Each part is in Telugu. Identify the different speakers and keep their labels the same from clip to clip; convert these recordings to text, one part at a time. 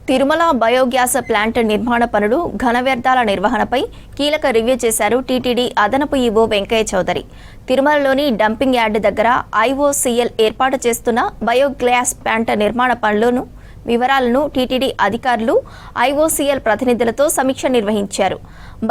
Speaker 1: తిరుమల బయోగ్యాస్ ప్లాంట్ నిర్మాణ పనులు ఘన వ్యర్థాల నిర్వహణపై కీలక రివ్యూ చేశారు టీటీడీ అదనపు ఈవో వెంకయ్య చౌదరి. తిరుమలలోని డంపింగ్ యార్డ్ దగ్గర ఐఓసీఎల్ ఏర్పాటు చేస్తున్న బయోగ్యాస్ ప్లాంట్ నిర్మాణ పనులను వివరాలను టీటీడీ అధికారులు ఐఓసీఎల్ ప్రతినిధులతో సమీక్ష నిర్వహించారు.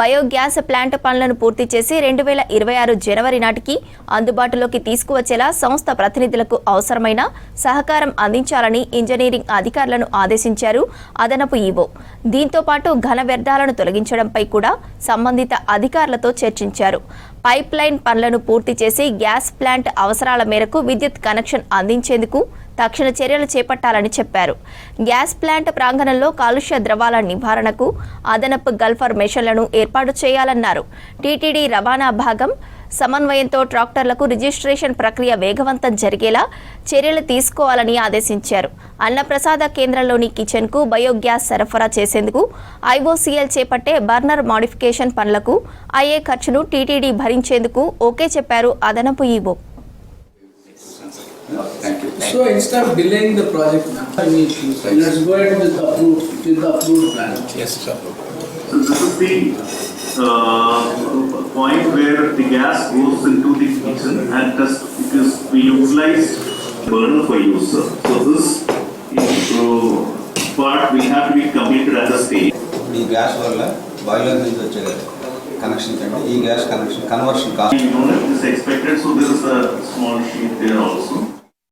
Speaker 1: బయోగ్యాస్ ప్లాంట్ పనులను పూర్తి చేసి 2026 జనవరి నాటికి అందుబాటులోకి తీసుకువచ్చేలా సంస్థ ప్రతినిధులకు అవసరమైన సహకారం అందించాలని ఇంజనీరింగ్ అధికారులను ఆదేశించారు అదనపు ఈవో. దీంతో పాటు ఘన వ్యర్థాలను తొలగించడంపై కూడా సంబంధిత అధికారులతో చర్చించారు. పైప్ లైన్ పనులను పూర్తి చేసి గ్యాస్ ప్లాంట్ అవసరాల మేరకు విద్యుత్ కనెక్షన్ అందించేందుకు తక్షణ చర్యలు చేపట్టాలని చెప్పారు. గ్యాస్ ప్లాంట్ ప్రాంగణంలో కాలుష్య ద్రవాల నివారణకు అదనపు గల్ఫర్ మెషన్లను ఏర్పాటు చేయాలన్నారు. టీటీడీ రవాణా భాగం సమన్వయంతో ట్రాక్టర్లకు రిజిస్ట్రేషన్ ప్రక్రియ వేగవంతం జరిగేలా చర్యలు తీసుకోవాలని ఆదేశించారు. అన్నప్రసాద కేంద్రంలోని కిచెన్కు బయోగ్యాస్ సరఫరా చేసేందుకు ఐఓసీఎల్ చేపట్టే బర్నర్ మాడిఫికేషన్ పనులకు అయ్యే ఖర్చును టీటీడీ భరించేందుకు ఓకే చెప్పారు అదనపు EO.
Speaker 2: So instead of delaying the project, let's go ahead with the approved plan.
Speaker 3: Yes, sir.
Speaker 4: So this is the point where the gas goes into the kitchen and we utilize burner for use. So this part will have to be completed at the stage.
Speaker 5: The gas boiler connection and gas connection conversion cost.
Speaker 4: You know that is expected, so there is a small sheet there also.